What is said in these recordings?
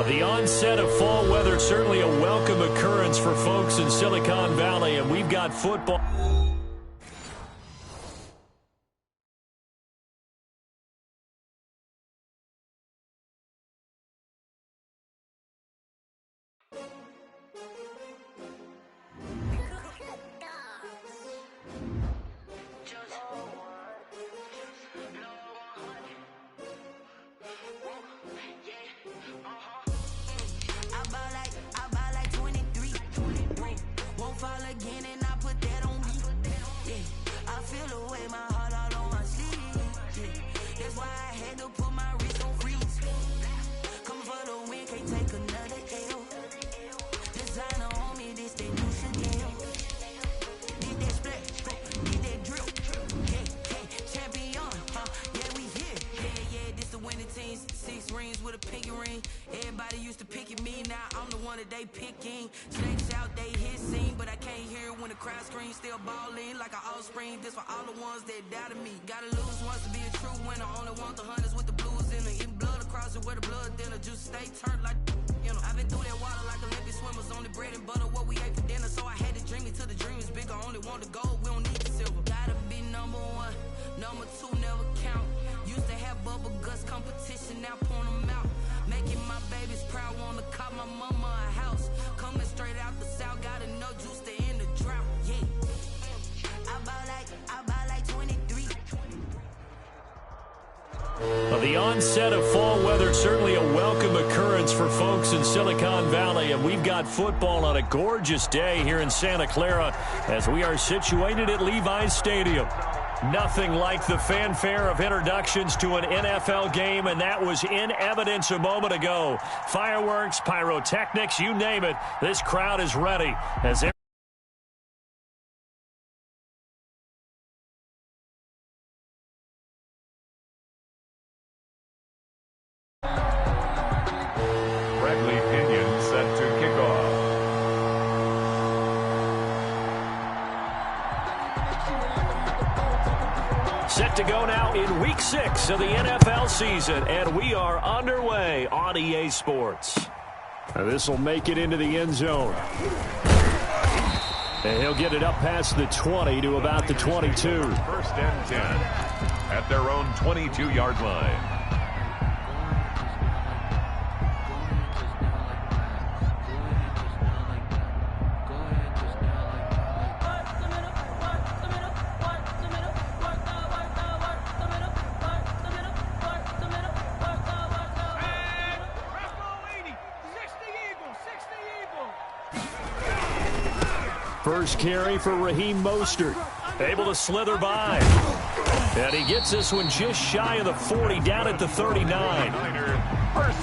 The onset of fall weather, certainly a welcome occurrence for folks in Silicon Valley, and we've got football. The onset of fall weather, certainly a welcome occurrence for folks in Silicon Valley, and we've got football on a gorgeous day here in Santa Clara as we are situated at Levi's Stadium. Nothing like the fanfare of introductions to an NFL game, and that was in evidence a moment ago. Fireworks, pyrotechnics, you name it, this crowd is ready as set to go now in Week 6 of the NFL season, and we are underway on EA Sports. This will make it into the end zone. And he'll get it up past the 20 to about the 22. First and 10 at their own 22-yard line. First carry for Raheem Mostert. Able to slither by. And he gets this one just shy of the 40, down at the 39.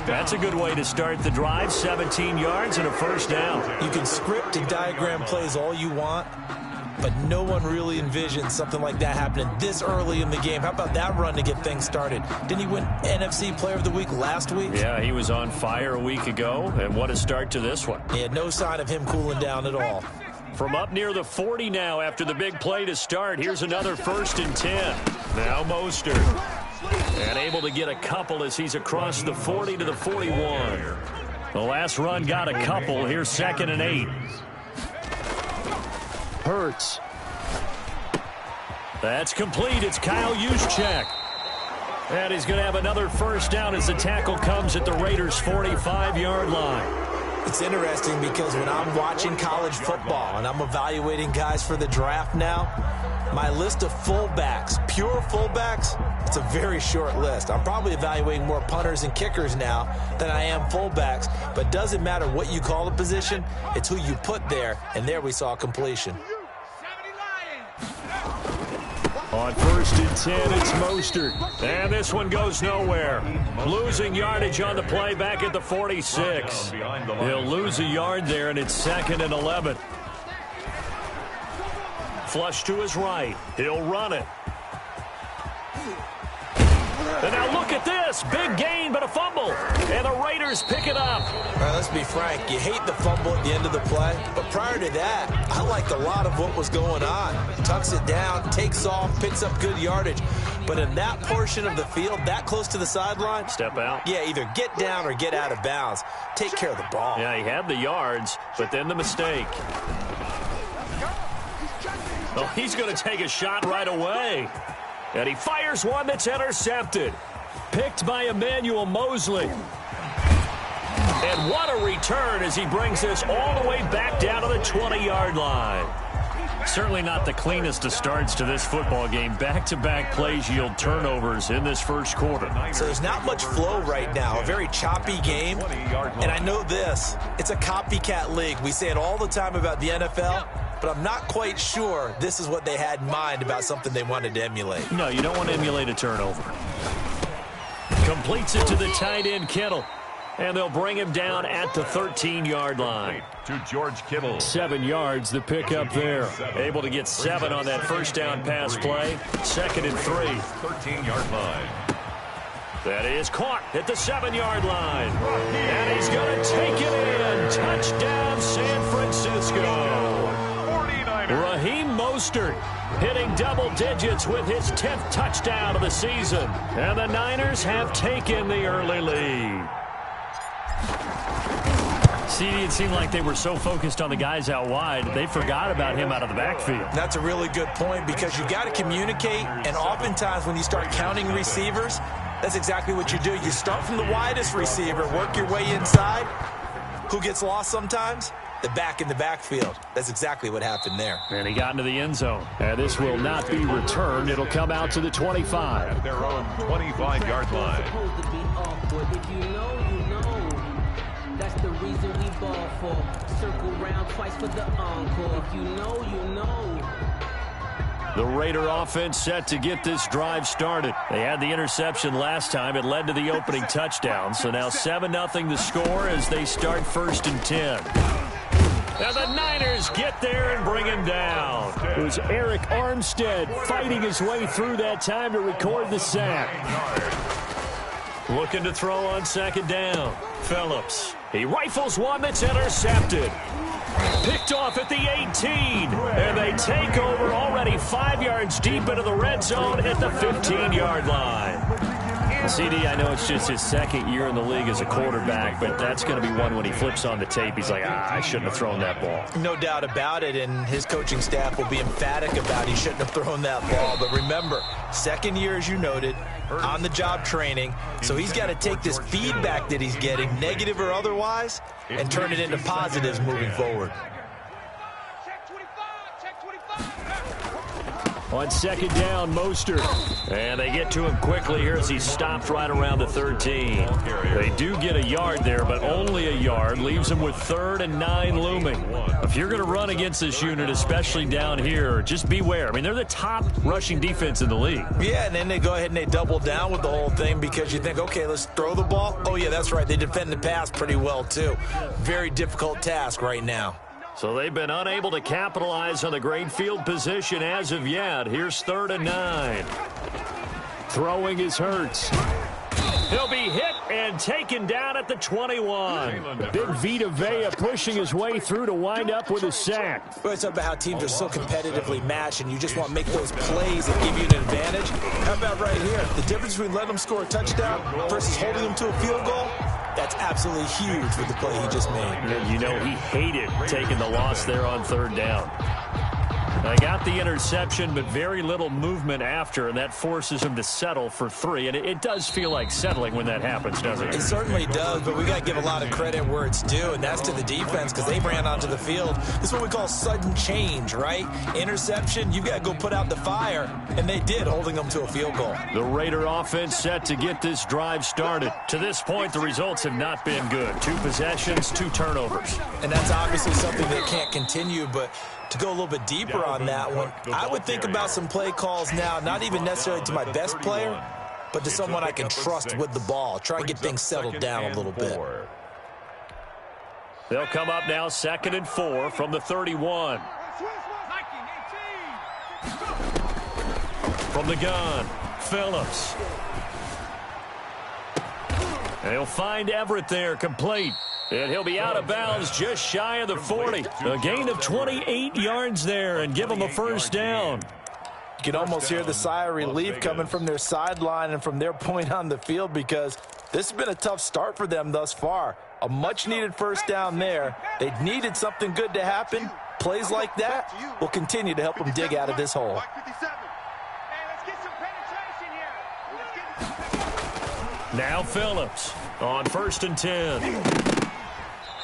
That's a good way to start the drive. 17 yards and a first down. You can script and diagram plays all you want, but no one really envisions something like that happening this early in the game. How about that run to get things started? Didn't he win NFC Player of the Week last week? Yeah, he was on fire a week ago, and what a start to this one. He had no sign of him cooling down at all. From up near the 40 now after the big play to start. Here's another 1st and 10. Now Mostert. And able to get a couple as he's across the 40 to the 41. The last run got a couple. Here's 2nd and 8. Hurts. That's complete. It's Kyle Juszczyk. And he's going to have another first down as the tackle comes at the Raiders' 45-yard line. It's interesting because when I'm watching college football and I'm evaluating guys for the draft now, my list of fullbacks, pure fullbacks, it's a very short list. I'm probably evaluating more punters and kickers now than I am fullbacks, but it doesn't matter what you call the position, it's who you put there, and there we saw completion. On 1st and 10, it's Mostert. And this one goes nowhere. Losing yardage on the play back at the 46. He'll lose a yard there, and it's 2nd and 11. Flush to his right. He'll run it. And now look at this. Big gain, but a fumble. And the Raiders pick it up. All right, let's be frank. You hate the fumble at the end of the play. But prior to that, I liked a lot of what was going on. Tucks it down, takes off, picks up good yardage. But in that portion of the field, that close to the sideline. Step out. Yeah, either get down or get out of bounds. Take care of the ball. Yeah, he had the yards, but then the mistake. Oh, he's going to take a shot right away. And he fires one that's intercepted. Picked by Emmanuel Mosley. And what a return as he brings this all the way back down to the 20-yard line. Certainly not the cleanest of starts to this football game. Back-to-back plays yield turnovers in this first quarter. So there's not much flow right now. A very choppy game. And I know this. It's a copycat league. We say it all the time about the NFL. But I'm not quite sure this is what they had in mind about something they wanted to emulate. No, you don't want to emulate a turnover. Completes it to the tight end, Kittle. And they'll bring him down at the 13-yard line. To George Kittle. 7 yards, the pickup there. Able to get 7 on that first down pass play. 2nd and 3. 13-yard line. That is caught at the 7-yard line. And he's going to take it in. Touchdown, San Francisco. Raheem Mostert hitting double digits with his 10th touchdown of the season. And the Niners have taken the early lead. CD, it seemed like they were so focused on the guys out wide, they forgot about him out of the backfield. That's a really good point because you got to communicate, and oftentimes when you start counting receivers, that's exactly what you do. You start from the widest receiver, work your way inside. Who gets lost sometimes? The back in the backfield. That's exactly what happened there. And he got into the end zone. And this will not be returned. It'll come out to the 25. At their own 25-yard line. If you know, you know. That's the reason we ball for. Circle round twice for the encore. If you know, you know. The Raider offense set to get this drive started. They had the interception last time. It led to the opening touchdown. So now 7-0 the score as they start 1st and 10. Now the Niners get there and bring him down. It was Eric Armstead fighting his way through that time to record the sack. Looking to throw on 2nd down. Phillips. He rifles one that's intercepted. Picked off at the 18. And they take over already 5 yards deep into the red zone at the 15-yard line. CD, I know it's just his 2nd year in the league as a quarterback, but that's going to be one when he flips on the tape. He's like, I shouldn't have thrown that ball. No doubt about it, and his coaching staff will be emphatic about he shouldn't have thrown that ball. But remember, 2nd year, as you noted, on-the-job training, so he's got to take this feedback that he's getting, negative or otherwise, and turn it into positives moving forward. On 2nd down, Mostert. And they get to him quickly here as he stopped right around the 13. They do get a yard there, but only a yard. Leaves him with 3rd and 9 looming. If you're going to run against this unit, especially down here, just beware. I mean, they're the top rushing defense in the league. Yeah, and then they go ahead and they double down with the whole thing because you think, okay, let's throw the ball. Oh, yeah, that's right. They defend the pass pretty well, too. Very difficult task right now. So they've been unable to capitalize on the great field position as of yet. Here's 3rd and 9. Throwing is Hurts. He'll be hit and taken down at the 21. Big Vita Vea pushing his way through to wind up with a sack. Well, it's about how teams are so competitively matched, and you just want to make those plays that give you an advantage. How about right here? The difference between letting them score a touchdown versus holding them to a field goal? That's absolutely huge with the play he just made. You know, he hated taking the loss there on 3rd down. They got the interception, but very little movement after, and that forces him to settle for 3. And it does feel like settling when that happens, doesn't it? It certainly does, but we got to give a lot of credit where it's due, and that's to the defense because they ran onto the field. This is what we call sudden change, right? Interception, you've got to go put out the fire, and they did, holding them to a field goal. The Raider offense set to get this drive started. To this point, the results have not been good. 2 possessions, 2 turnovers. And that's obviously something that can't continue, but to go a little bit deeper on that one, I would think about some play calls now, not even necessarily to my best player, but to someone I can trust with the ball. Try and get things settled down a little bit. They'll come up now 2nd and 4 from the 31. From the gun, Phillips. And he'll find Everett there, complete. And he'll be out of bounds just shy of the 40. A gain of 28 yards there and give him a first down. You can almost hear the sigh of relief coming from their sideline and from their point on the field, because this has been a tough start for them thus far. A much-needed first down there. They needed something good to happen. Plays like that will continue to help them dig out of this hole. Now Phillips on 1st and 10.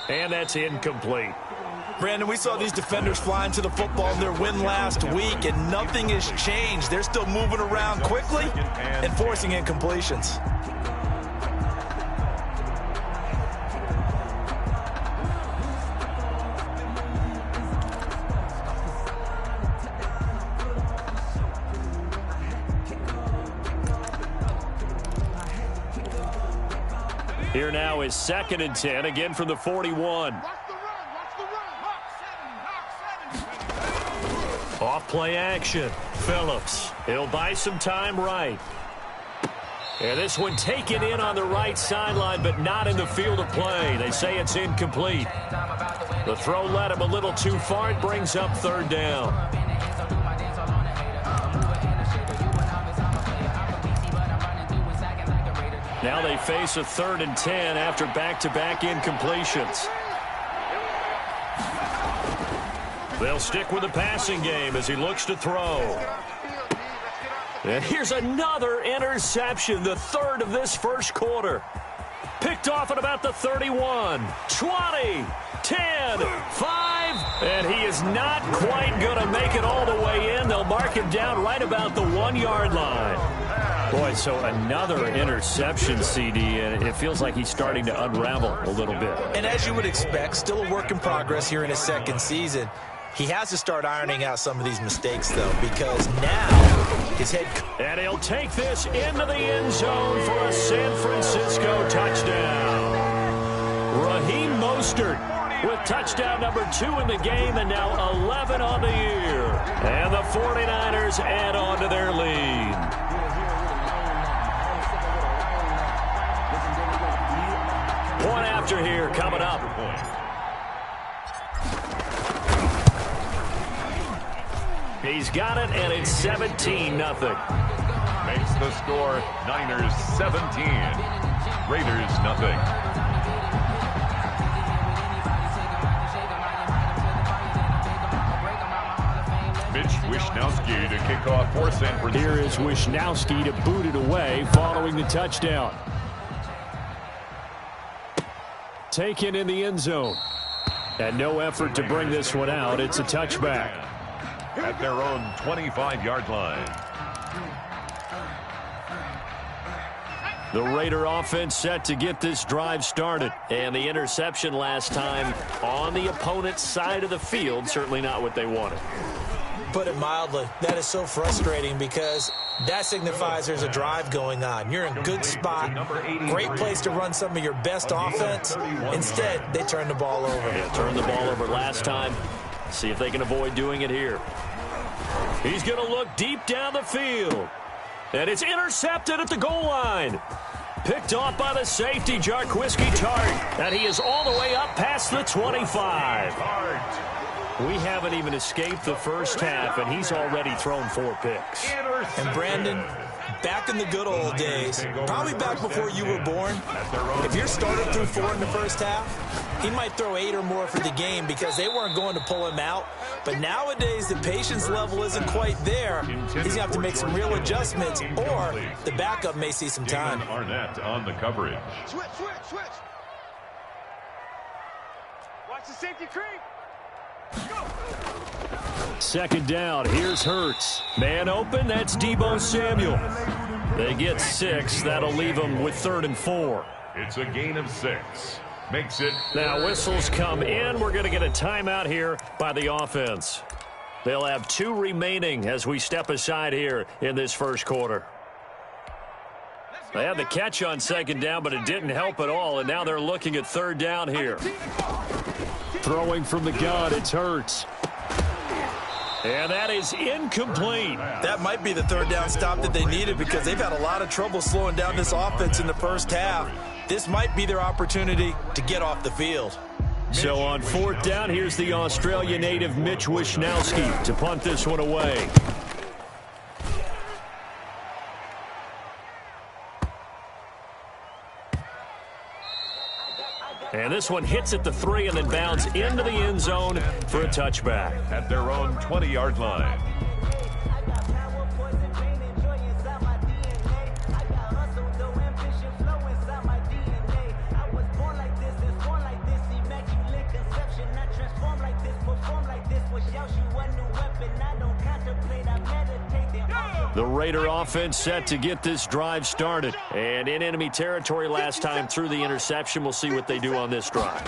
And that's incomplete. Brandon, we saw these defenders flying to the football in their win last week, and nothing has changed. They're still moving around quickly and forcing incompletions. Here now is 2nd and 10, again from the 41. Off play action. Phillips. He'll buy some time right. And this one taken in on the right sideline, but not in the field of play. They say it's incomplete. The throw led him a little too far. It brings up 3rd down. Now they face a 3rd and 10 after back-to-back incompletions. They'll stick with the passing game as he looks to throw. And here's another interception, the 3rd of this first quarter. Picked off at about the 31, 20, 10, 5, and he is not quite going to make it all the way in. They'll mark him down right about the 1-yard line. Boy, so another interception, CD, and it feels like he's starting to unravel a little bit. And as you would expect, still a work in progress here in his 2nd season. He has to start ironing out some of these mistakes, though, because now his head... And he'll take this into the end zone for a San Francisco touchdown. Raheem Mostert with touchdown number 2 in the game, and now 11 on the year. And the 49ers add on to their lead. Point after here coming up. He's got it, and it's 17-0. Makes the score Niners 17, Raiders nothing. Mitch Wishnowsky to kick off for San Francisco. Here is Wishnowsky to boot it away following the touchdown. Taken in the end zone. And no effort to bring this one out. It's a touchback. At their own 25-yard line. The Raider offense set to get this drive started. And the interception last time on the opponent's side of the field, certainly not what they wanted. Put it mildly, that is so frustrating, because that signifies there's a drive going on. You're in a good spot, great place to run some of your best offense. Instead, they turn the ball over. Yeah, turned the ball over last time. See if they can avoid doing it here. He's going to look deep down the field. And it's intercepted at the goal line. Picked off by the safety, Jarquiski Tart. And he is all the way up past the 25. We haven't even escaped the first half, and he's already thrown 4 picks. And Brandon, back in the good old days, probably back before you were born, if your starter threw 4 in the first half, he might throw 8 or more for the game because they weren't going to pull him out. But nowadays, the patience level isn't quite there. He's going to have to make some real adjustments, or the backup may see some time. Arnett on the coverage. Switch. Watch the safety creep. Go. 2nd down. Here's Hurts. Man open. That's Deebo Samuel. They get 6. That'll leave them with 3rd and 4. It's a gain of 6. Makes it. Now whistles come in. We're going to get a timeout here by the offense. They'll have 2 remaining as we step aside here in this first quarter. They had the catch on 2nd down, but it didn't help at all, and now they're looking at 3rd down here. Throwing from the gun, it's Hurts. And that is incomplete. That might be the 3rd down stop that they needed, because they've had a lot of trouble slowing down this offense in the first half. this might be their opportunity to get off the field. So on 4th down, here's the Australia native Mitch Wishnowsky to punt this one away. And this one hits at the 3 and then bounds into the end zone for a touchback. At their own 20-yard line. The Raider offense set to get this drive started. And in enemy territory last time through the interception. We'll see what they do on this drive.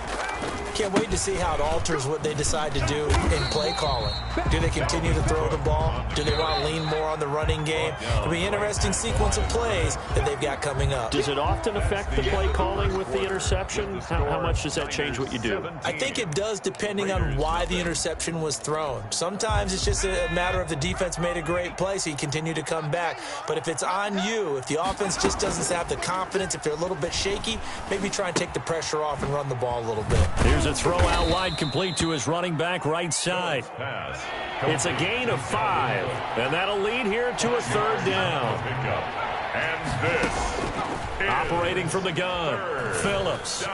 Can't wait to see how it alters what they decide to do in play calling. Do they continue to throw the ball? Do they want to lean more on the running game? It'll be an interesting sequence of plays that they've got coming up. Does it often affect the play calling with the interception? How much does that change what you do? I think it does, depending on why the interception was thrown. Sometimes it's just a matter of the defense made a great play, so you continue to come back. But if it's on you, if the offense just doesn't have the confidence, if they're a little bit shaky, maybe try and take the pressure off and run the ball a little bit. Here's a throw out wide complete to his running back right side. It's a gain of 5, and that'll lead here to a 3rd down. And this operating from the gun, Phillips.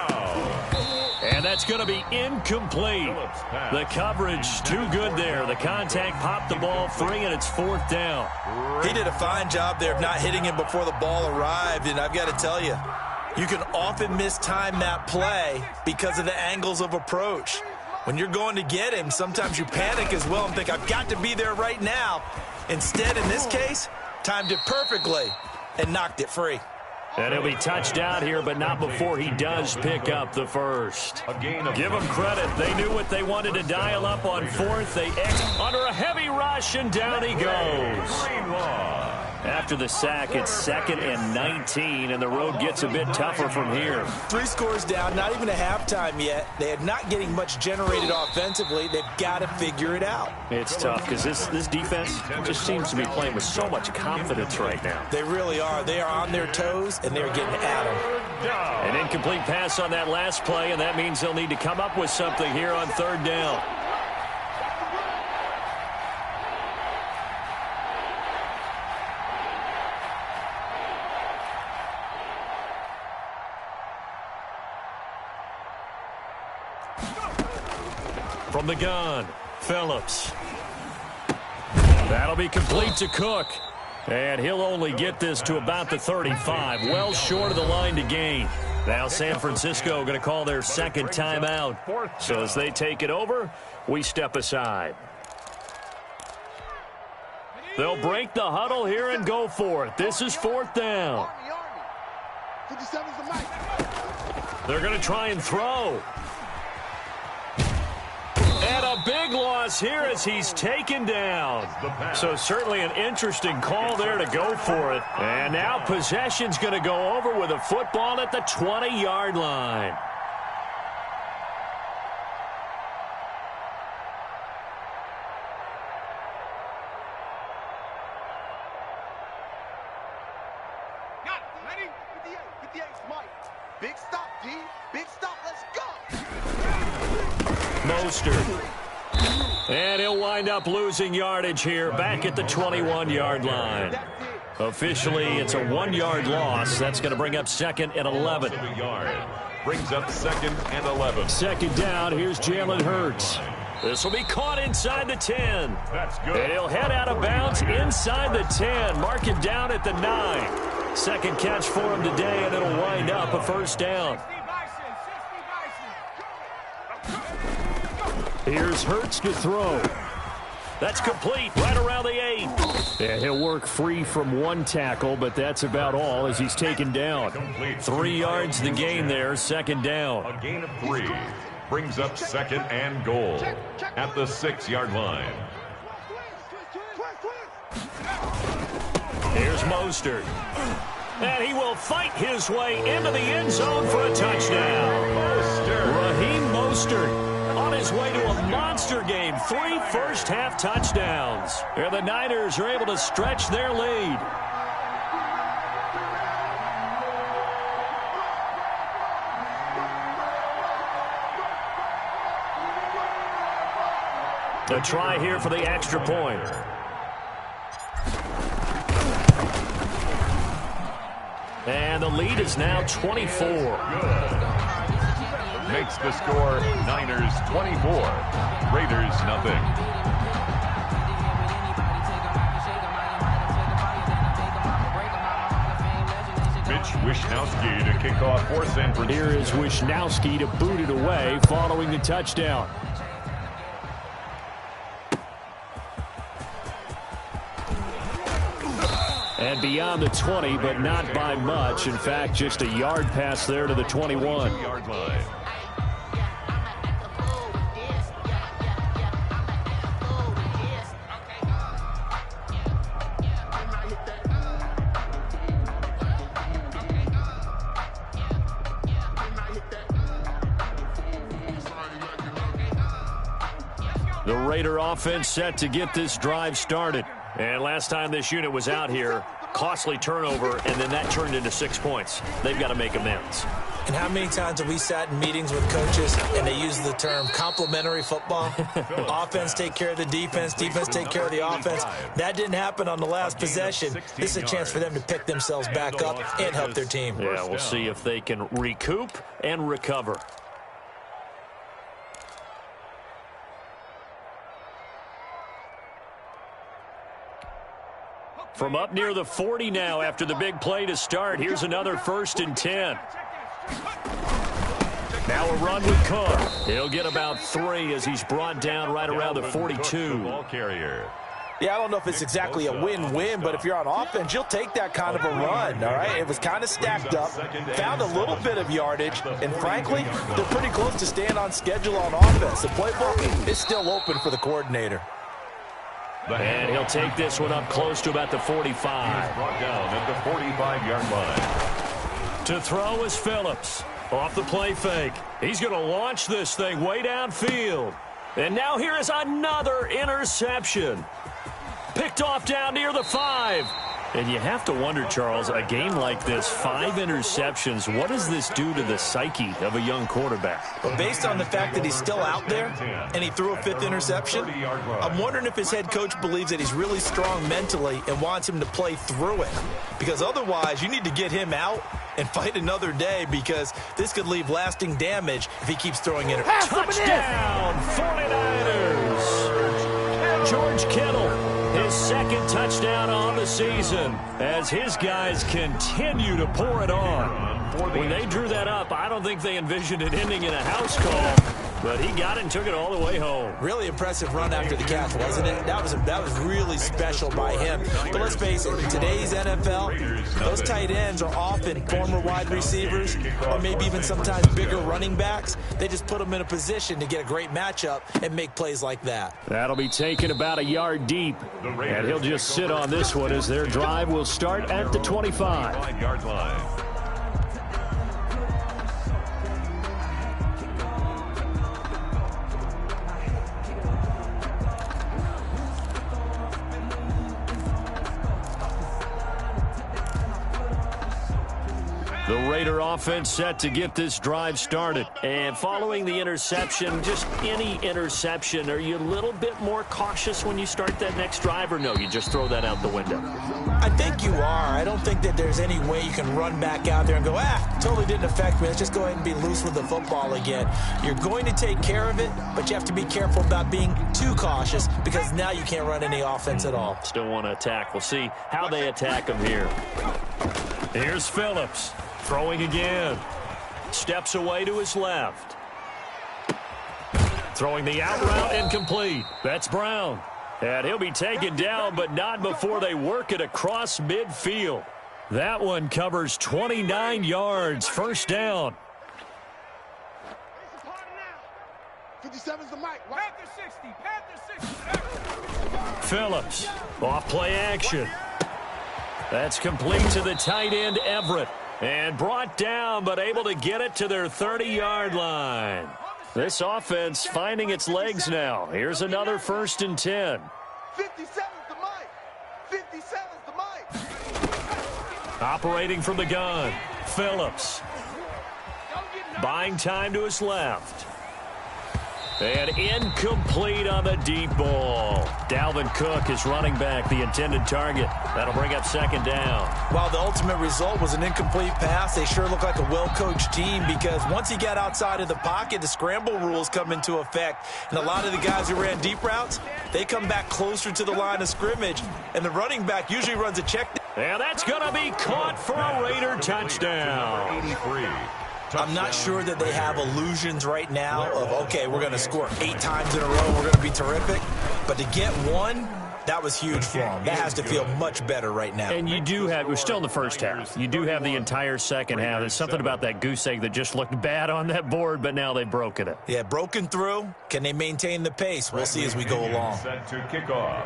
And that's going to be incomplete. The coverage too good there. The contact popped the ball free, and it's 4th down. He did a fine job there of not hitting him before the ball arrived, and I've got to tell you, you can often mistime that play because of the angles of approach. When you're going to get him, sometimes you panic as well and think, I've got to be there right now. Instead, in this case, timed it perfectly and knocked it free. And he'll be touched out here, but not before he does pick up the first. Give them credit. They knew what they wanted to dial up on 4th. They under a heavy rush, and down he goes. After the sack, it's 2nd and 19, and the road gets a bit tougher from here. 3 scores down, not even a halftime yet. They are not getting much generated offensively. They've got to figure it out. It's tough because this defense just seems to be playing with so much confidence right now. They really are. They are on their toes, and they're getting at them. An incomplete pass on that last play, and that means they'll need to come up with something here on 3rd down. From the gun, Phillips. That'll be complete to Cook. And he'll only get this to about the 35, well short of the line to gain. Now San Francisco going to call their 2nd timeout. So as they take it over, we step aside. They'll break the huddle here and go for it. This is 4th down. They're going to try and throw. And a big loss here as he's taken down. So certainly an interesting call there to go for it. And now possession's going to go over with a football at the 20-yard line. Ready? 58, Mike. Big stop, D. Big stop. Let's go. Mostert. And he'll wind up losing yardage here back at the 21-yard line. Officially, it's a 1-yard loss. That's going to bring up 2nd and 11. Brings up 2nd and 11. 2nd down. Here's Jalen Hurts. This will be caught inside the 10. That's good. And he'll head out of bounds inside the 10. Mark him down at the 9. Second catch for him today, and it'll wind up a 1st down. Here's Hurts to throw. That's complete right around the 8. And he'll work free from 1 tackle, but that's about all as he's taken down. 3 yards the gain there, 2nd down. A gain of 3 brings up 2nd and goal at the 6-yard line. Here's Mostert. And he will fight his way into the end zone for a touchdown. Raheem Mostert on his way to a monster game. 3 first-half touchdowns. And the Niners are able to stretch their lead. A try here for the extra point. And the lead is now 24. Makes the score Niners 24, Raiders nothing. Wishnowski to kick off for San Francisco. Here is Wishnowski to boot it away following the touchdown. And beyond the 20, but not by much. In fact, just a yard pass there to the 21. Yard line. The Raider offense set to get this drive started. And last time this unit was out here, costly turnover, and then that turned into 6 points. They've got to make amends. And how many times have we sat in meetings with coaches and they use the term complementary football? Offense take care of the defense, defense take care of the offense. That didn't happen on the last possession. This is a chance for them to pick themselves back up and help their team. Yeah, we'll see if they can recoup and recover. From up near the 40 now after the big play to start. Here's another 1st and 10. Now a run with Carr. He'll get about 3 as he's brought down right around the 42. Ball carrier. Yeah, I don't know if it's exactly a win-win, but if you're on offense, you'll take that kind of a run, all right? It was kind of stacked up, found a little bit of yardage, and frankly, they're pretty close to staying on schedule on offense. The playbook is still open for the coordinator. And he'll take this one up close to about the 45. He's brought down at the 45-yard line. To throw is Phillips. Off the play fake. He's going to launch this thing way downfield. And now here is another interception. Picked off down near the 5. And you have to wonder, Charles, a game like this, 5 interceptions, what does this do to the psyche of a young quarterback? Well, based on the fact that he's still out there and he threw a 5th interception, I'm wondering if his head coach believes that he's really strong mentally and wants him to play through it. Because otherwise, you need to get him out and fight another day, because this could leave lasting damage if he keeps throwing it. Touchdown, 49ers! George Kittle, his 2nd touchdown on the season as his guys continue to pour it on. When they drew that up, I don't think they envisioned it ending in a house call, but he got it and took it all the way home. Really impressive run after the catch, wasn't it? That was really special by him. But let's face it, in today's NFL, those tight ends are often former wide receivers or maybe even sometimes bigger running backs. They just put them in a position to get a great matchup and make plays like that. That'll be taken about a yard deep, and he'll just sit on this one as their drive will start at the 25. 5-yard line. The Raider offense set to get this drive started. And following the interception, just any interception, are you a little bit more cautious when you start that next drive, or no, you just throw that out the window? I think you are. I don't think that there's any way you can run back out there and go, totally didn't affect me. Let's just go ahead and be loose with the football again. You're going to take care of it, but you have to be careful about being too cautious, because now you can't run any offense at all. Still want to attack. We'll see how they attack him here. Here's Phillips. Throwing again. Steps away to his left. Throwing the out route, incomplete. That's Brown. And he'll be taken down, but not before they work it across midfield. That one covers 29 yards. 1st down. 57's the mic. Panther 60. Panther 60. Phillips. Off play action. That's complete to the tight end, Everett. And brought down, but able to get it to their 30-yard line. This offense finding its legs now. Here's another 1st and 10. 57's the mic. 57's the mic. Operating from the gun, Phillips. Buying time to his left. And incomplete on the deep ball. Dalvin Cook is running back, the intended target. That'll bring up second down. While the ultimate result was an incomplete pass, they sure look like a well-coached team because once he got outside of the pocket, the scramble rules come into effect. And a lot of the guys who ran deep routes, they come back closer to the line of scrimmage. And the running back usually runs a check. And that's going to be caught for a Raider touchdown. 83. I'm not sure that they have illusions right now of, okay, we're going to score 8 times in a row, we're going to be terrific. But to get one, that was huge for them. That has to feel much better right now. And you do have, we're still in the first half. You do have the entire second half. There's something about that goose egg that just looked bad on that board, but now they've broken it. Yeah, broken through. Can they maintain the pace? We'll see as we go along. Set to kick off.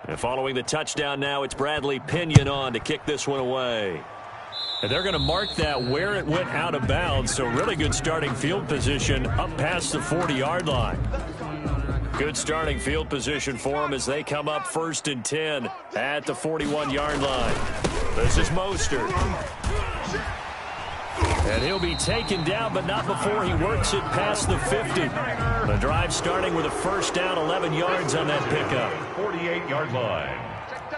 And following the touchdown now, it's Bradley Pinion on to kick this one away. And they're going to mark that where it went out of bounds, so really good starting field position up past the 40-yard line. Good starting field position for them as they come up 1st and 10 at the 41-yard line. This is Mostert. And he'll be taken down, but not before he works it past the 50. The drive starting with a first down, 11 yards on that pickup. 48-yard line. Check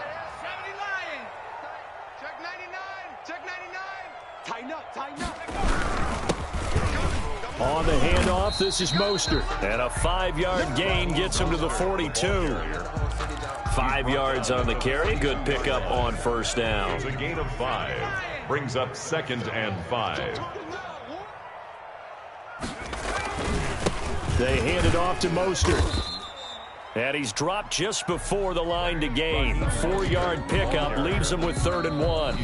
99. Check 99. Tighten up. Tighten up. On the handoff, this is Mostert. And a 5-yard gain gets him to the 42. 5 yards on the carry. Good pickup on first down. It's a gain of 5. Brings up 2nd and 5. They hand it off to Mostert. And he's dropped just before the line to gain. 4-yard pickup leaves him with 3rd and 1.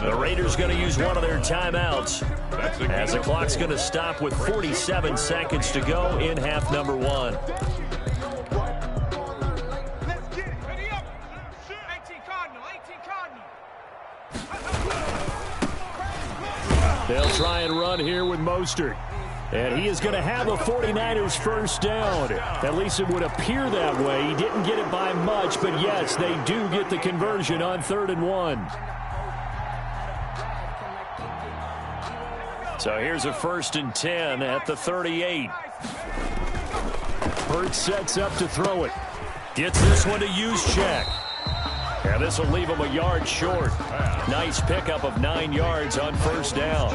The Raiders going to use one of their timeouts as the clock's going to stop with 47 seconds to go in half number 1. Let's get it. Ready up. 18 Cardinal. 18 Cardinal. They'll try and run here with Mostert. And he is going to have a 49ers first down. At least it would appear that way. He didn't get it by much, but yes, they do get the conversion on 3rd and 1. So here's a 1st and 10 at the 38. Hurts sets up to throw it. Gets this one to Juszczyk. And this will leave him a yard short. Nice pickup of 9 yards on first down.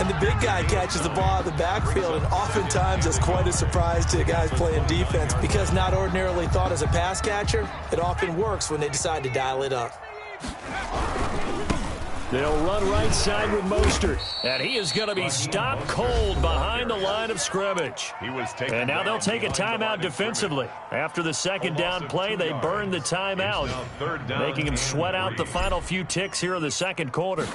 And the big guy catches the ball out of the backfield, and oftentimes it's quite a surprise to guys playing defense because not ordinarily thought as a pass catcher, it often works when they decide to dial it up. They'll run right side with Mostert, and he is going to be stopped cold behind the line of scrimmage. And now they'll take a timeout defensively. After the second down play, they burn the timeout, making him sweat out the final few ticks here in the second quarter.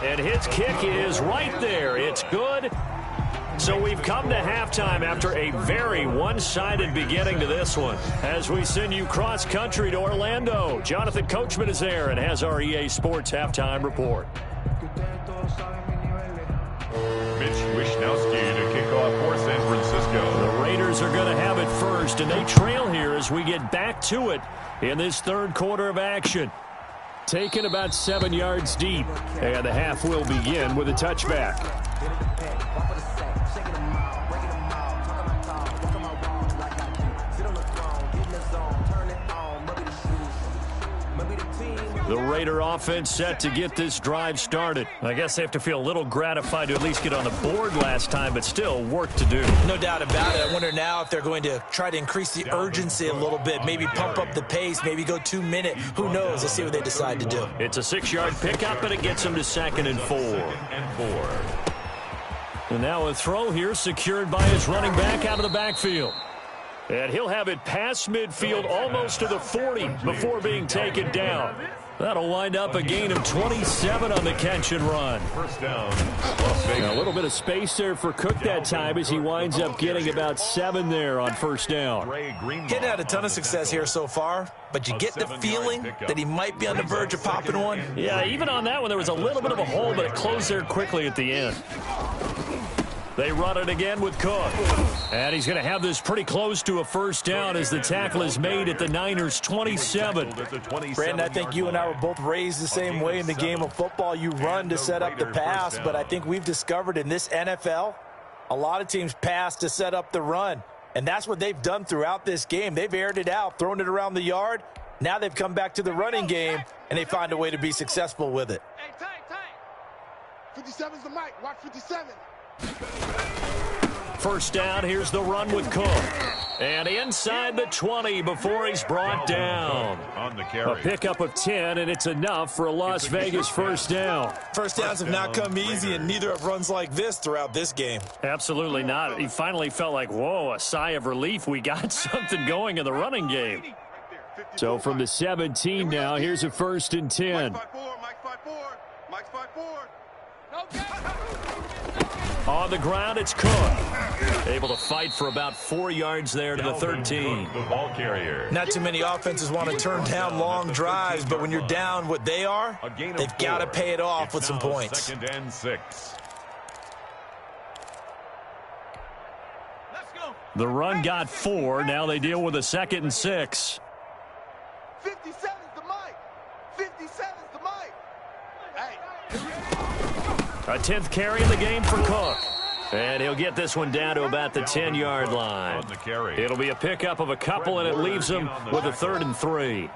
And his kick is right there. It's good. So we've come to halftime after a very one-sided beginning to this one. As we send you cross-country to Orlando, Jonathan Coachman is there and has our EA Sports halftime report. Mitch Wishnowsky to kick off for San Francisco. The Raiders are going to have it first, and they trail here as we get back to it in this third quarter of action. Taken about 7 yards deep, and the half will begin with a touchback. The Raider offense set to get this drive started. I guess they have to feel a little gratified to at least get on the board last time, but still work to do. No doubt about it. I wonder now if they're going to try to increase the urgency a little bit, maybe pump up the pace, maybe go 2 minute. Who knows? Let's see what they decide to do. It's a 6-yard pickup, and it gets them to 2nd and 4. And now a throw here secured by his running back out of the backfield. And he'll have it past midfield almost to the 40 before being taken down. That'll wind up a gain of 27 on the catch and run. First down. A little bit of space there for Cook that time as he winds up getting about 7 there on first down. Getting had a ton of success here so far, but you get the feeling that he might be on the verge of popping one. Yeah, even on that one, there was a little bit of a hole, but it closed there quickly at the end. They run it again with Cook. And he's going to have this pretty close to a first down as the tackle is made at the Niners' 27. Brandon, I think you and I were both raised the same way in the game of football. You run to set up the pass, but I think we've discovered in this NFL, a lot of teams pass to set up the run. And that's what they've done throughout this game. They've aired it out, thrown it around the yard. Now they've come back to the running game, and they find a way to be successful with it. Hey, tight. 57's the mic. Watch 57. First down, here's the run with Cook. And inside the 20 before he's brought down. On the carry. A pickup of 10, and it's enough for a Las Vegas first down. First downs have not come easy, and neither have runs like this throughout this game. Absolutely not. He finally felt like, whoa, a sigh of relief. We got something going in the running game. So from the 17 now, here's a 1st and 10. Mike's 5'4". Mike's 5'4". On the ground, it's Cook. Able to fight for about 4 yards there to the 13. The ball carrier. Not too many offenses want to turn down long drives, but when you're down what they are, they've got to pay it off with some points. 2nd and 6. Let's go. The run got 4. Now they deal with a 2nd and 6. 57's the mic. 57's the mic. Hey. A 10th carry in the game for Cook. And he'll get this one down to about the 10-yard line. On the carry. It'll be a pickup of a couple, and it leaves him with a 3rd and 3.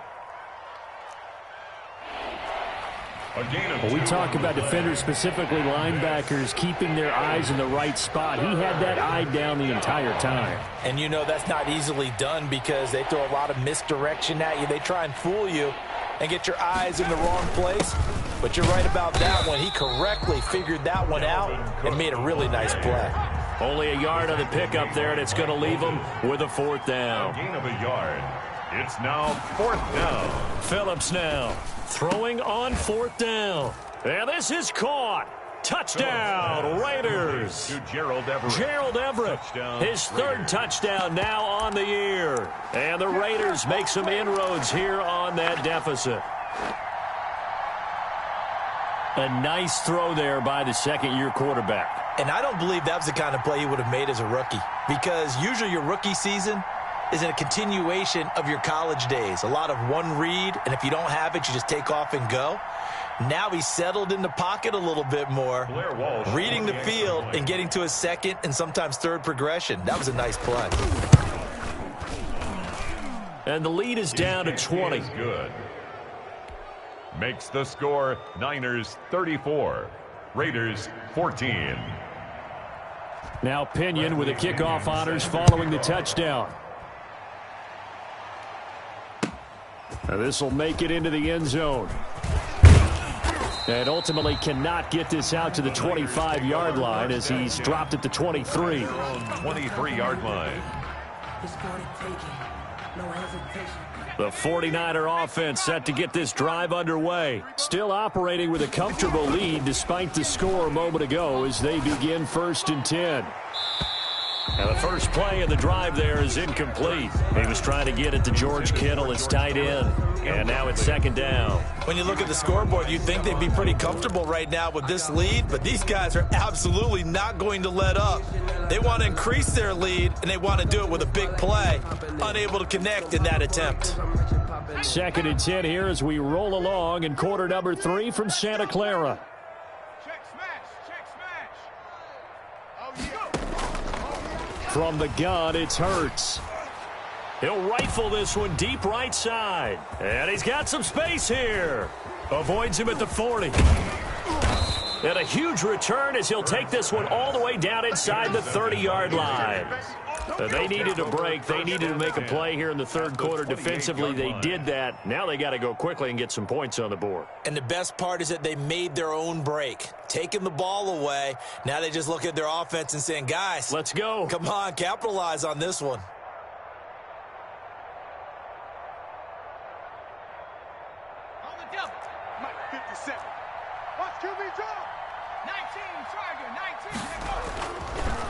Well, we talk about defenders, specifically linebackers, keeping their eyes in the right spot. He had that eye down the entire time. And you know that's not easily done because they throw a lot of misdirection at you. They try and fool you and get your eyes in the wrong place. But you're right about that one. He correctly figured that one out and made a really nice play. Only a yard on the pickup there, and it's going to leave him with a 4th down. Gain of a yard. It's now 4th down. Phillips now throwing on 4th down. And this is caught. Touchdown, Raiders. To Gerald Everett. Gerald Everett, his 3rd touchdown now on the year. And the Raiders make some inroads here on that deficit. A nice throw there by the 2nd-year quarterback. And I don't believe that was the kind of play he would have made as a rookie, because usually your rookie season is a continuation of your college days. A lot of one read, and if you don't have it, you just take off and go. Now he's settled in the pocket a little bit more, reading the field and getting to his 2nd and sometimes 3rd progression. That was a nice play. And the lead is down to 20. Good. Makes the score Niners 34, Raiders 14. Now Pinion with the kickoff honors following the touchdown. Now this will make it into the end zone. And ultimately cannot get this out to the 25-yard line as he's dropped at the 23. 23-yard line. The 49er offense set to get this drive underway. Still operating with a comfortable lead despite the score a moment ago as they begin 1st and 10. Now the first play of the drive there is incomplete. He was trying to get it to George Kittle, his tight end. And now it's 2nd down. When you look at the scoreboard, you'd think they'd be pretty comfortable right now with this lead, but these guys are absolutely not going to let up. They want to increase their lead, and they want to do it with a big play. Unable to connect in that attempt. 2nd and 10 here as we roll along in quarter number 3 from Santa Clara. Check smash. Check smash. From the gun, it's Hurts. He'll rifle this one deep right side. And he's got some space here. Avoids him at the 40. And a huge return as he'll take this one all the way down inside the 30-yard line. They needed a break. They needed to make a play here in the 3rd quarter. Defensively, they did that. Now they got to go quickly and get some points on the board. And the best part is that they made their own break, taking the ball away. Now they just look at their offense and saying, guys, let's go. Come on, capitalize on this one. On the double. Mike 57. Watch QB draw. 19, target,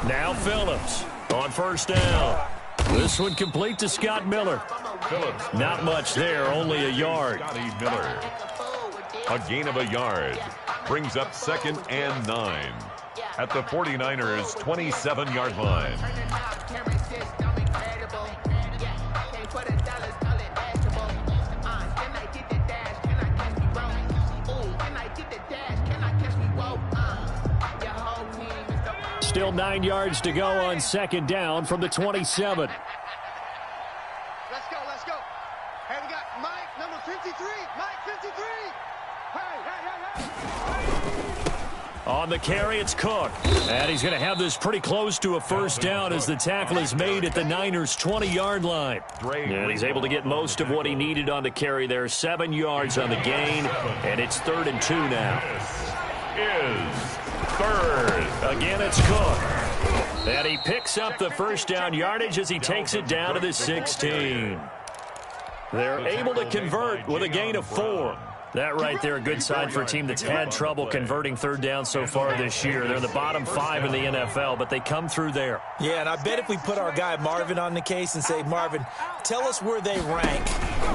19. Now Phillips on 1st down. This one complete to Scott Miller. Phillips. Not much there, only a yard. Scotty Miller. A gain of a yard. Brings up 2nd and 9. at the 49ers' 27-yard line. Still 9 yards to go on second down from the 27. Let's go, let's go. Hey, we got Mike, number 53. Mike, 53. Hey. On the carry, it's Cook. And he's going to have this pretty close to a first down as the tackle is made at the Niners' 20-yard line. And he's able to get most of what he needed on the carry there. 7 yards on the gain, and it's 3rd and 2 now. This is third. Again, it's Cook. And he picks up the first down yardage as he takes it down to the 16. They're able to convert with a gain of 4. That right there, a good sign for a team that's had trouble converting third down so far this year. They're in the bottom 5 in the NFL, but they come through there. Yeah, and I bet if we put our guy Marvin on the case and say, Marvin, tell us where they rank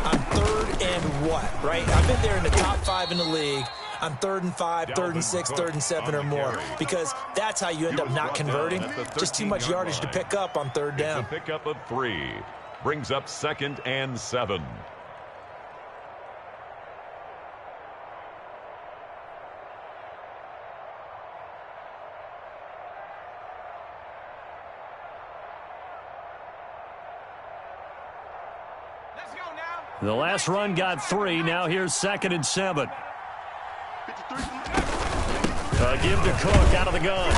on 3rd and what, right? I've been there in the top 5 in the league. On 3rd and 5, 3rd and 6, 3rd and 7 or more, because that's how you end up not converting. Just too much yardage to pick up on 3rd down. It's a pickup of 3. Brings up 2nd and 7. Let's go now. The last run got 3. Now here's 2nd and 7. Give to Cook out of the gun.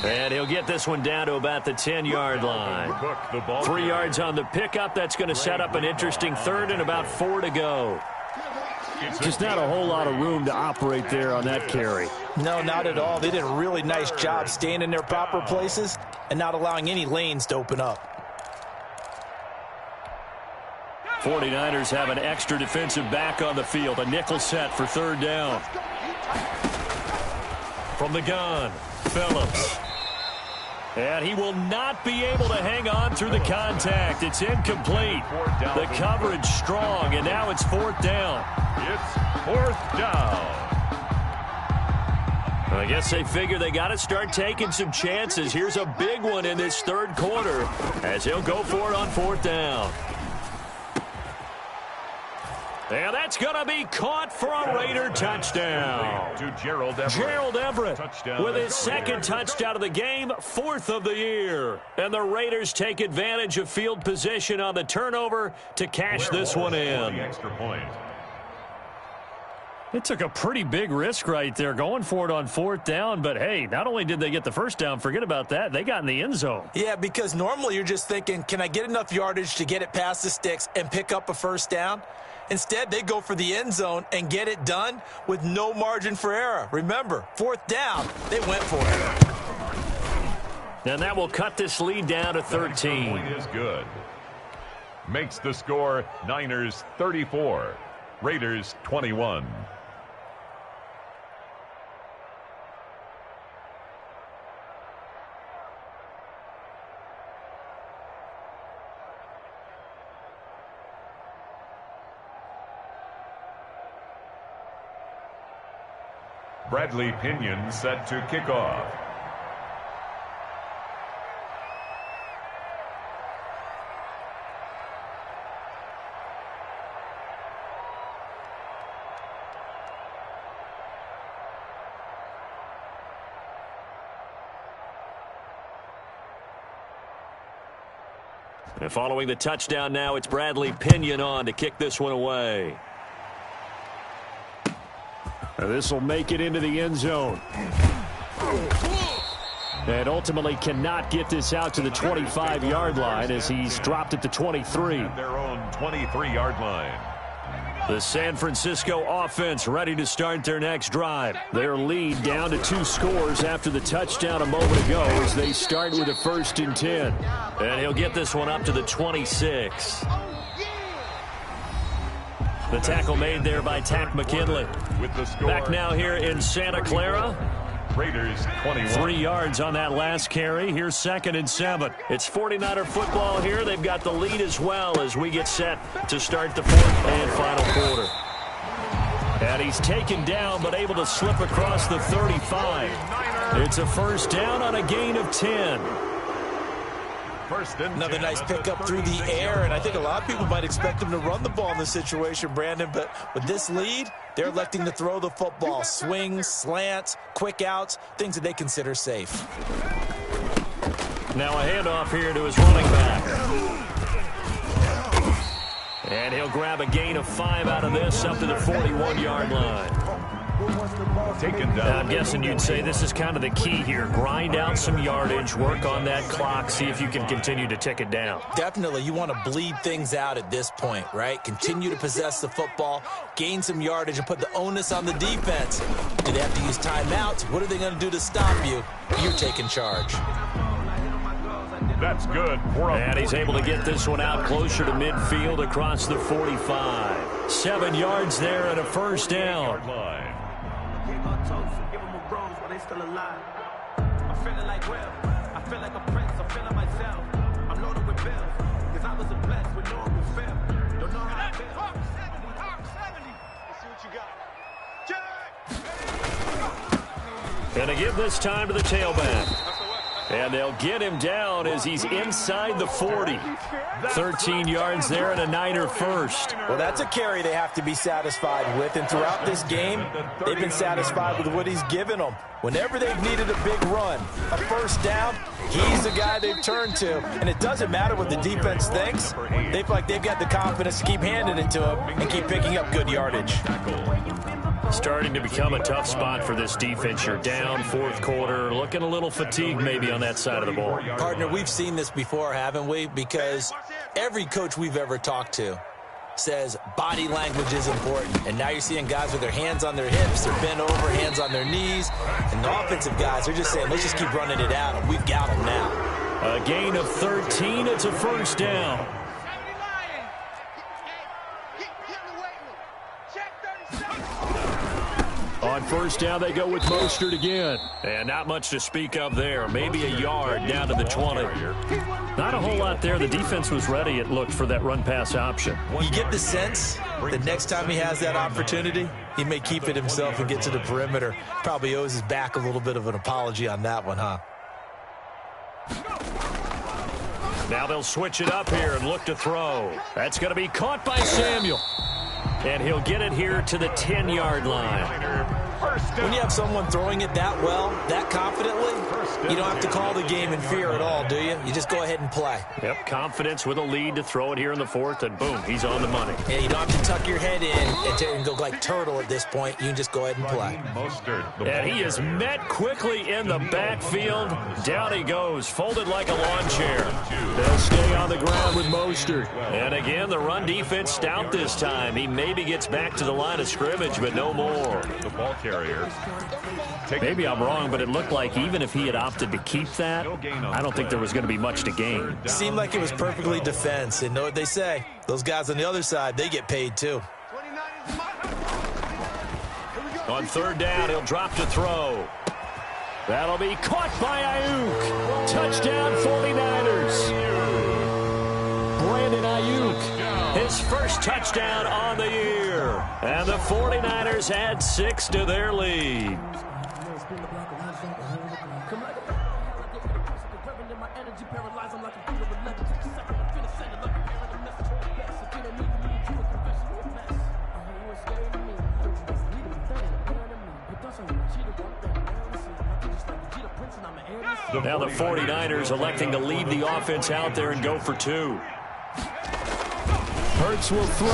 And he'll get this one down to about the 10-yard line. 3 yards on the pickup. That's going to set up an interesting 3rd and about 4 to go. Just not a whole lot of room to operate there on that carry. No, not at all. They did a really nice job staying in their proper places and not allowing any lanes to open up. 49ers have an extra defensive back on the field. A nickel set for 3rd down. From the gun, Phillips. And he will not be able to hang on through the contact. It's incomplete. The coverage strong, and now it's 4th down. It's 4th down. I guess they figure they got to start taking some chances. Here's a big one in this 3rd quarter as he'll go for it on 4th down. And that's going to be caught for a Raider touchdown. To Gerald Everett with his 2nd touchdown of the game, 4th of the year. And the Raiders take advantage of field position on the turnover to cash this one in. Extra point. It took a pretty big risk right there going for it on 4th down. But, hey, not only did they get the first down, forget about that, they got in the end zone. Yeah, because normally you're just thinking, can I get enough yardage to get it past the sticks and pick up a first down? Instead, they go for the end zone and get it done with no margin for error. Remember, 4th down, they went for it. And that will cut this lead down to 13. Point is good. Makes the score Niners 34, Raiders 21. Bradley Pinion set to kick off. And following the touchdown now, it's Bradley Pinion on to kick this one away. This will make it into the end zone. And ultimately cannot get this out to the 25-yard line as he's dropped at the 23. At their own 23-yard line. The San Francisco offense ready to start their next drive. Their lead down to 2 scores after the touchdown a moment ago as they start with a 1st and 10. And he'll get this one up to the 26. The tackle made there by Tack McKinley. With the score, back now here in Santa Clara. Raiders 21. 3 yards on that last carry. Here's 2nd and 7. It's 49er football here. They've got the lead as well as we get set to start the 4th and final quarter. And he's taken down but able to slip across the 35. It's a first down on a gain of 10. Another nice pickup through the air, and I think a lot of people might expect them to run the ball in this situation, Brandon, but with this lead, they're electing to throw the football. Swings, slants, quick outs, things that they consider safe. Now a handoff here to his running back. And he'll grab a gain of 5 out of this up to the 41-yard line. Taken down. I'm guessing you'd say this is kind of the key here. Grind out some yardage, work on that clock, see if you can continue to tick it down. Definitely. You want to bleed things out at this point, right? Continue to possess the football, gain some yardage, and put the onus on the defense. Do they have to use timeouts? What are they going to do to stop you? You're taking charge. That's good. And he's able to get this one out closer to midfield across the 45. 7 yards there and a first down. Give them a rose while they still alive. I'm feeling like Will. I feel like a prince. I'm feeling myself. I'm loaded with bills. Because I wasn't blessed with no one feel. Don't know how I feel. Talk 70. Let's see what you got. And to give this time to the tailback. And they'll get him down as he's inside the 40. 13 yards there and a Niner first. Well, that's a carry they have to be satisfied with, and throughout this game, they've been satisfied with what he's given them. Whenever they've needed a big run, a first down, he's the guy they've turned to. And it doesn't matter what the defense thinks. They feel like they've got the confidence to keep handing it to him and keep picking up good yardage. Starting to become a tough spot for this defense. You're down, fourth quarter, looking a little fatigued maybe on that side of the ball. Partner, we've seen this before, haven't we? Because every coach we've ever talked to says body language is important. And now you're seeing guys with their hands on their hips, they're bent over, hands on their knees. And the offensive guys are just saying, let's just keep running it out, and we've got them now. A gain of 13, it's a first down. On first down, they go with Mostert again. And not much to speak of there. Maybe a yard down to the 20. Not a whole lot there. The defense was ready, it looked, for that run-pass option. You get the sense that next time he has that opportunity, he may keep it himself and get to the perimeter. Probably owes his back a little bit of an apology on that one, huh? Now they'll switch it up here and look to throw. That's going to be caught by Samuel. And he'll get it here to the 10-yard line. When you have someone throwing it that well, that confidently, you don't have to call the game in fear at all, do you? You just go ahead and play. Yep, confidence with a lead to throw it here in the fourth, and boom, he's on the money. Yeah, you don't have to tuck your head in and go like turtle at this point. You can just go ahead and play. And he is met quickly in the backfield. Down he goes, folded like a lawn chair. They'll stay on the ground with Mostert. And again, the run defense stout this time. He maybe gets back to the line of scrimmage, but no more. The ball carrier. Maybe I'm wrong, but it looked like even if he had opted to keep that, I don't think there was going to be much to gain. Seemed like it was perfectly defense. And know what they say? Those guys on the other side, they get paid too. On third down, he'll drop to throw. That'll be caught by Ayuk. Touchdown 49ers. Brandon Ayuk, his first touchdown on the year. And the 49ers add 6 to their lead. Now the 49ers electing to leave the offense out there and go for 2. Hurts will throw.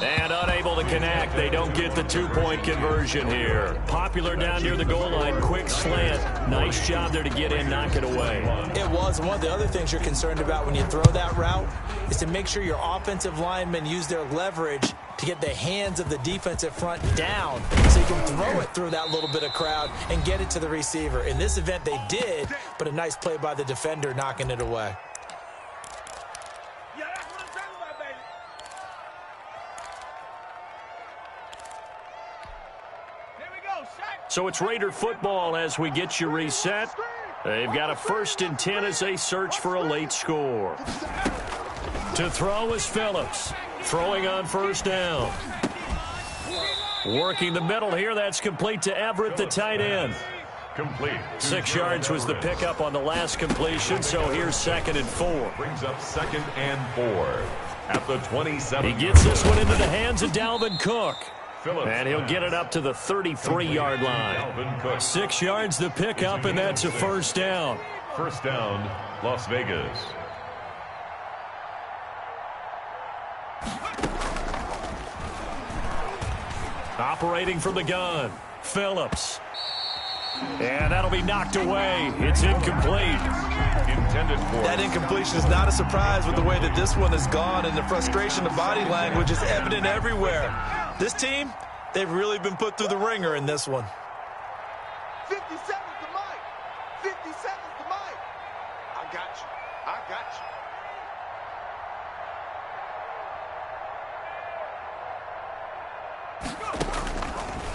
And unable to connect. They don't get the 2-point conversion here. Popular down near the goal line. Quick slant. Nice job there to get in, knock it away. It was. One of the other things you're concerned about when you throw that route is to make sure your offensive linemen use their leverage to get the hands of the defensive front down so you can throw it through that little bit of crowd and get it to the receiver. In this event, they did, but a nice play by the defender knocking it away. So it's Raider football as we get you reset. They've got a 1st and 10 as they search for a late score. To throw is Phillips. Throwing on first down. Working the middle here. That's complete to Everett, the tight end. Complete. 6 yards was the pickup on the last completion, so here's 2nd and 4. Brings up 2nd and 4 at the 27. He gets this one into the hands of Dalvin Cook. And he'll get it up to the 33-yard line. 6 yards the pickup, and that's a first down. First down, Las Vegas. Operating from the gun, Phillips. And that'll be knocked away. It's incomplete. Intended for. That incompletion is not a surprise with the way that this one has gone, and the frustration of body language is evident everywhere. This team, they've really been put through the ringer in this one. 50 seconds to Mike. 50 seconds to Mike. I got you. I got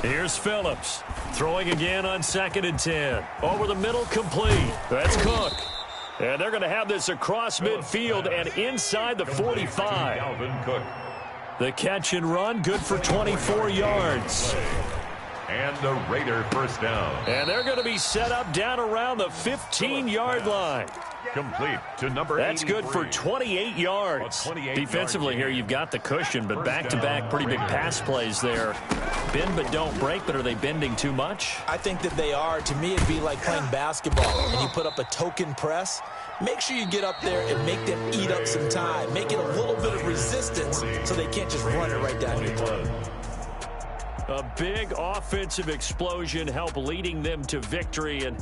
you. Here's Phillips. Throwing again on 2nd and 10. Over the middle, complete. That's Cook. And they're going to have this across midfield and inside the 45. Dalvin Cook. The catch and run, good for 24 yards. And the Raider first down. And they're going to be set up down around the 15-yard line. Complete to number 83. That's good for 28 yards. Defensively here, you've got the cushion, but back-to-back pretty big pass plays there. Bend but don't break, but are they bending too much? I think that they are. To me, it'd be like playing basketball, and you put up a token press. Make sure you get up there and make them eat up some time. Make it a little bit of resistance so they can't just run it right down your throat. A big offensive explosion helped leading them to victory, and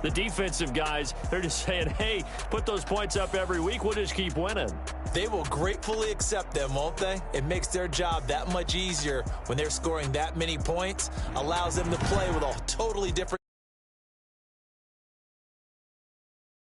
the defensive guys, they're just saying, hey, put those points up every week, we'll just keep winning. They will gratefully accept them, won't they? It makes their job that much easier when they're scoring that many points, allows them to play with a totally different